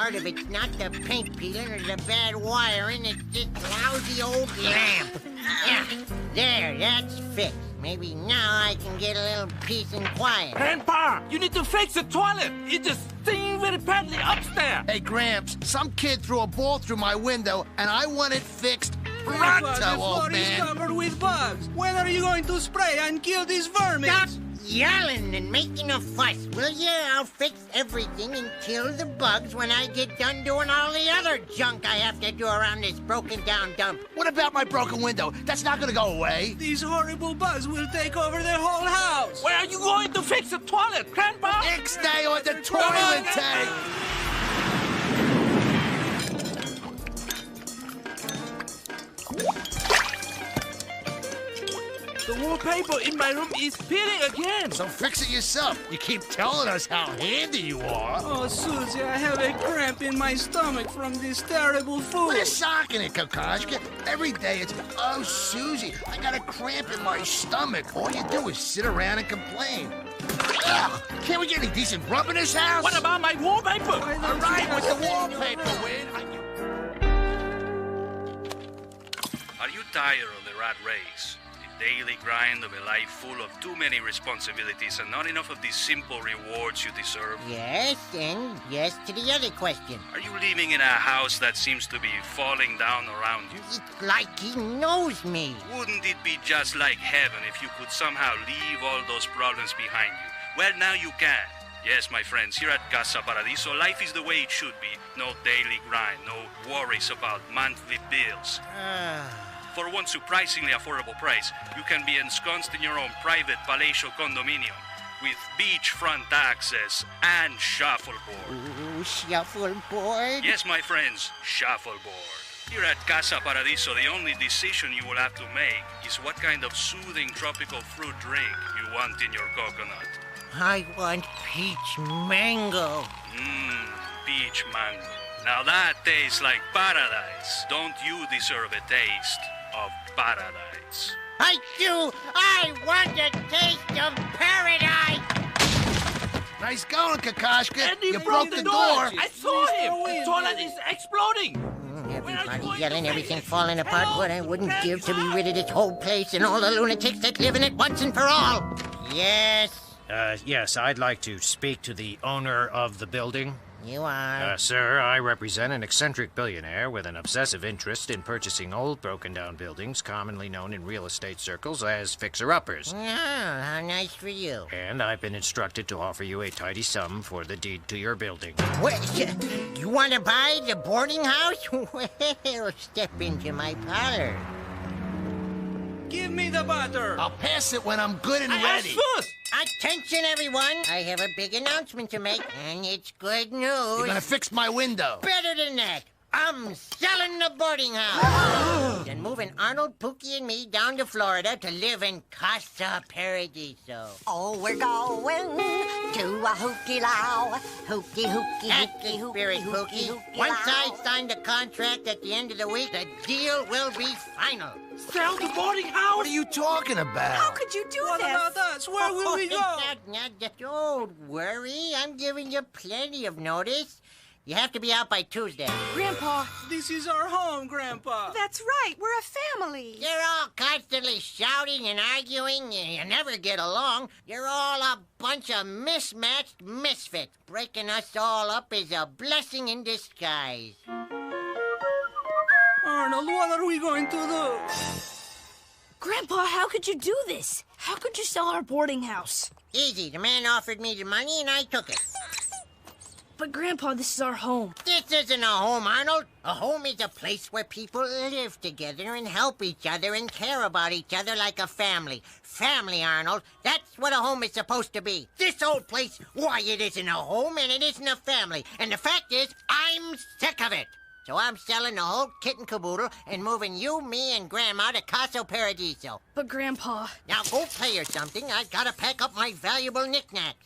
part of it's not the paint peeling or the bad wiring, it's this lousy old lamp. Yeah, there, that's fixed. Maybe now I can get a little peace and quiet. Grandpa, you need to fix the toilet. It just stinks very badly upstairs. Hey, Gramps, some kid threw a ball through my window, and I want it fixed pronto, the old floor is man. covered with bugs. When are you going to spray and kill these vermin? Stop yelling and making a fuss, will you? I'll fix everything and kill the bugs when I get done doing all the other junk I have to do around this broken-down dump. What about my broken window? That's not gonna go away. These horrible bugs will take over the whole house. Where are you going to fix the toilet, Grandpa? Ixnay on the toilet tank! The wallpaper in my room is peeling again. So fix it yourself. You keep telling us how handy you are. Oh, Susie, I have a cramp in my stomach from this terrible food. Put a sock in it, Kokoschka. Every day it's, oh, Susie, I got a cramp in my stomach. All you do is sit around and complain. Ugh, can't we get any decent grub in this house? What about my wallpaper? All right, with the wallpaper, Win. Are you tired of the rat race? The daily grind of a life full of too many responsibilities and not enough of these simple rewards you deserve? Yes, and yes to the other question. Are you living in a house that seems to be falling down around you? It's like he knows me. Wouldn't it be just like heaven if you could somehow leave all those problems behind you? Well, now you can. Yes, my friends, here at Casa Paradiso, life is the way it should be. No daily grind, no worries about monthly bills. For one surprisingly affordable price, you can be ensconced in your own private palatial condominium with beachfront access and shuffleboard. Ooh, shuffleboard? Yes, my friends, shuffleboard. Here at Casa Paradiso, the only decision you will have to make is what kind of soothing tropical fruit drink you want in your coconut. I want peach mango. Peach mango. Now that tastes like paradise. Don't you deserve a taste of paradise? I do! I want a taste of paradise! Nice going, Kokoschka. And he You broke the door. I saw him. The toilet is exploding. Everybody yelling, everything falling apart. What I wouldn't give to be rid of this whole place and all the lunatics that live in it once and for all. Yes? Yes, I'd like to speak to the owner of the building. You are. Sir, I represent an eccentric billionaire with an obsessive interest in purchasing old, broken-down buildings, commonly known in real estate circles as fixer-uppers. Oh, how nice for you. And I've been instructed to offer you a tidy sum for the deed to your building. What? You want to buy the boarding house? Well, step into my parlor. Give me the butter. I'll pass it when I'm good and I ready. asked first. Attention, everyone. I have a big announcement to make, and it's good news. You're gonna fix my window. Better than that. I'm selling the boarding house. And moving Arnold, Pookie, and me down to Florida to live in Casa Paradiso. Oh, we're going to a hooky-low, hooky-hooky, That's the hooky-hooky, spirit, Pookie. Once I sign the contract at the end of the week, the deal will be final. Sell the boarding house? What are you talking about? How could you do What this? about us? Where will we go? Don't worry. I'm giving you plenty of notice. You have to be out by Tuesday. Grandpa, This is our home, Grandpa. that's right. We're a family. You're all constantly shouting and arguing, and you never get along. You're all a bunch of mismatched misfits. Breaking us all up is a blessing in disguise. Arnold, what are we going to do? Grandpa, how could you do this? How could you sell our boarding house? Easy. The man offered me the money, and I took it. But Grandpa, this is our home. This isn't a home, Arnold. A home is a place where people live together and help each other and care about each other like a family. Family, Arnold. That's what a home is supposed to be. This old place, why, it isn't a home and it isn't a family. And the fact is, I'm sick of it. So I'm selling the whole kit and caboodle and moving you, me, and Grandma to Casa Paradiso. But Grandpa... Now go play or something. I've got to pack up my valuable knickknacks.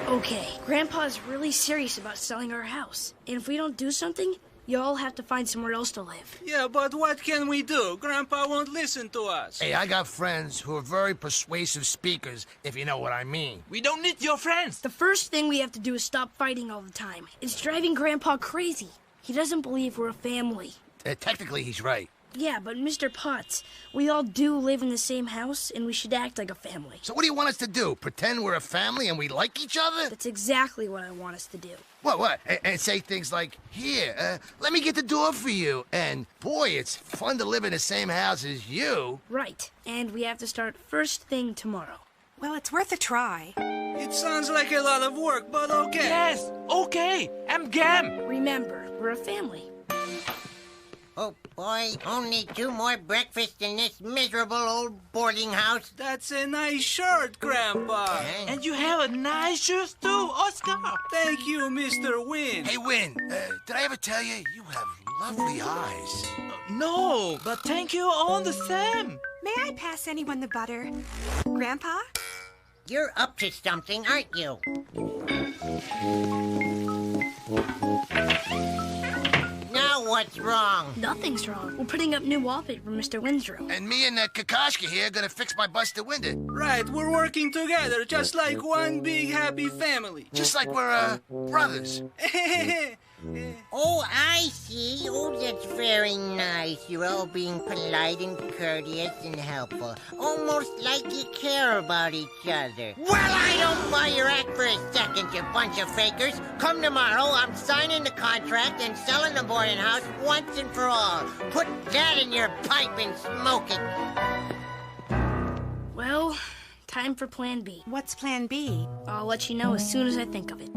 Okay, Grandpa's really serious about selling our house. And if we don't do something, You all have to find somewhere else to live. Yeah, but what can we do? Grandpa won't listen to us. Hey, I got friends who are very persuasive speakers, if you know what I mean. We don't need your friends. The first thing we have to do is stop fighting all the time. It's driving Grandpa crazy. He doesn't believe we're a family. Technically, he's right. Yeah, but Mr. Potts, we all do live in the same house, and we should act like a family. So what do you want us to do? Pretend we're a family and we like each other? That's exactly what I want us to do. What? And say things like, here, let me get the door for you. And, boy, it's fun to live in the same house as you. Right. And we have to start first thing tomorrow. Well, it's worth a try. It sounds like a lot of work, but okay. Yes, okay. I'm game. Remember, we're a family. Oh, boy, only 2 more breakfasts in this miserable old boarding house. That's a nice shirt, Grandpa. And you have a nice shoes too, Oscar. Thank you, Mr. Wynn. Hey, Win, did I ever tell you have lovely eyes? No, but thank you all the same. May I pass anyone the butter? Grandpa? You're up to something, aren't you? Now what's wrong? Nothing's wrong. We're putting up new wallpaper for Mr. Wynn's room. And me and Kakashka here are gonna fix my busted window. Right, we're working together, just like one big happy family. Just like we're, brothers. Oh, I see. Oh, that's very nice. You're all being polite and courteous and helpful. Almost like you care about each other. Well, I don't buy your act for a second, you bunch of fakers. Come tomorrow, I'm signing the contract and selling the boarding house once and for all. Put that in your pipe and smoke it. Well, time for Plan B. What's Plan B? I'll let you know as soon as I think of it.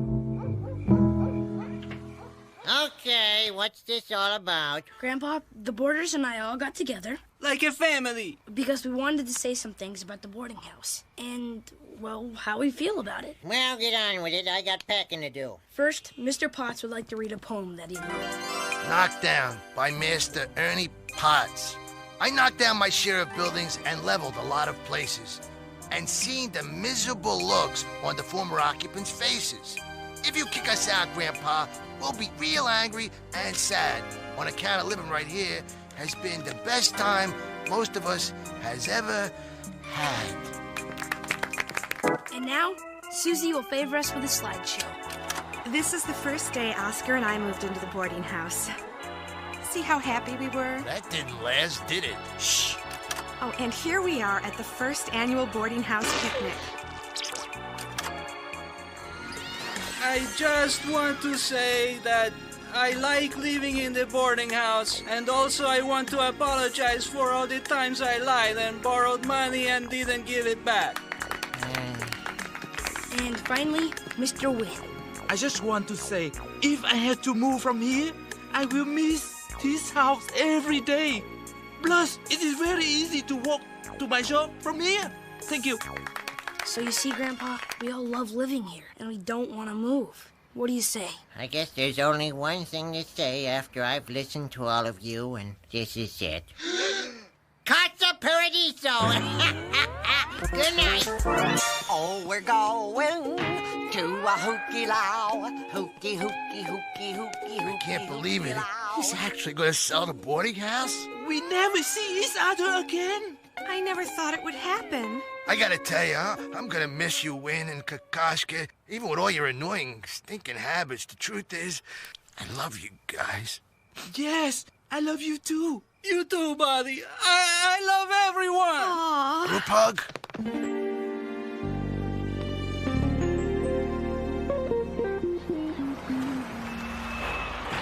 Okay, what's this all about? Grandpa, the boarders and I all got together. Like a family. Because we wanted to say some things about the boarding house. And, well, how we feel about it. Well, get on with it. I got packing to do. First, Mr. Potts would like to read a poem that he wrote. Knocked Down by Master Ernie Potts. I knocked down my share of buildings and leveled a lot of places. And seen the miserable looks on the former occupants' faces. If you kick us out, Grandpa, we'll be real angry and sad. On account of living right here has been the best time most of us has ever had. And now, Susie will favor us with a slideshow. This is the first day Oscar and I moved into the boarding house. See how happy we were? That didn't last, did it? Shh. Oh, and here we are at the first annual boarding house picnic. I just want to say that I like living in the boarding house, and also I want to apologize for all the times I lied and borrowed money and didn't give it back. And finally, Mr. Wynn. I just want to say, if I have to move from here, I will miss this house every day. Plus, it is very easy to walk to my shop from here. Thank you. So you see, Grandpa, we all love living here, and we don't want to move. What do you say? I guess there's only one thing to say after I've listened to all of you, and this is it. Casa Paradiso! Good night. Oh, we're going to a hooky low. Hooky, hooky, hooky, hooky, hooky. I can't believe it. He's actually going to sell the boarding house? We never see each other again. I never thought it would happen. I gotta tell you, I'm gonna miss you, Win and Kakashka. Even with all your annoying, stinking habits, the truth is, I love you guys. Yes, I love you too. You too, buddy. I love everyone. Group hug?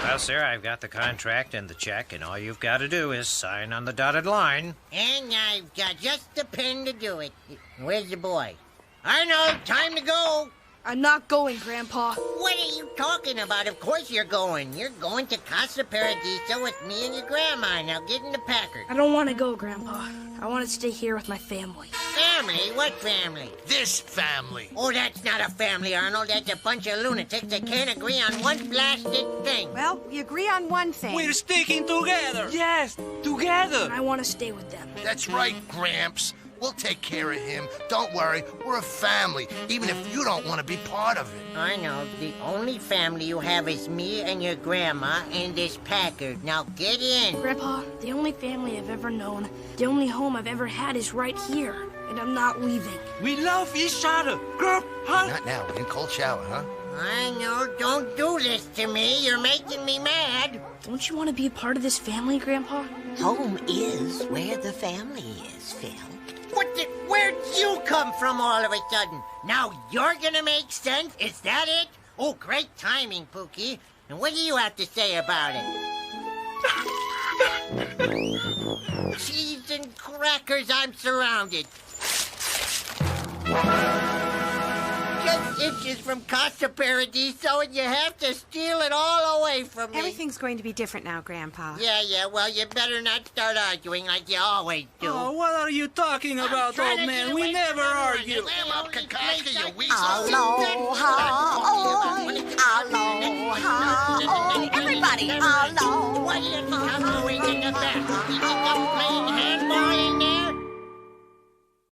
Well, sir, I've got the contract and the check, and all you've got to do is sign on the dotted line. And I've got just the pen to do it. Where's the boy? Arnold, time to go. I'm not going, Grandpa. What are you talking about? Of course you're going. You're going to Casa Paradiso with me and your grandma. Now get in the Packard. I don't want to go, Grandpa. I want to stay here with my family. Family? What family? This family. Oh, that's not a family, Arnold. That's a bunch of lunatics that can't agree on one blasted thing. Well, we agree on one thing. We're sticking together. Yes, together. I want to stay with them. That's right, Gramps. We'll take care of him. Don't worry. We're a family, even if you don't want to be part of it. I know. The only family you have is me and your grandma and this Packard. Now get in. Grandpa, the only family I've ever known, the only home I've ever had is right here. And I'm not leaving. We love each other. Grandpa. Not now. We're in cold shower, huh? I know. Don't do this to me. You're making me mad. Don't you want to be a part of this family, Grandpa? Home is where the family is, Phil. Where'd you come from all of a sudden? Now you're gonna make sense? Is that it? Oh, great timing, Pookie. And what do you have to say about it? Cheese and crackers, I'm surrounded. Just inches from Casa Paradiso, and you have to steal it all away from me. Everything's going to be different now, Grandpa. Yeah, well, you better not start arguing like you always do. Oh, what are you talking about, old man? We never argue. Slam up, Kakaska, you weasel. Aloha, aloha, everybody, aloha. Why are you cowboying in the back? You think I'm playing hand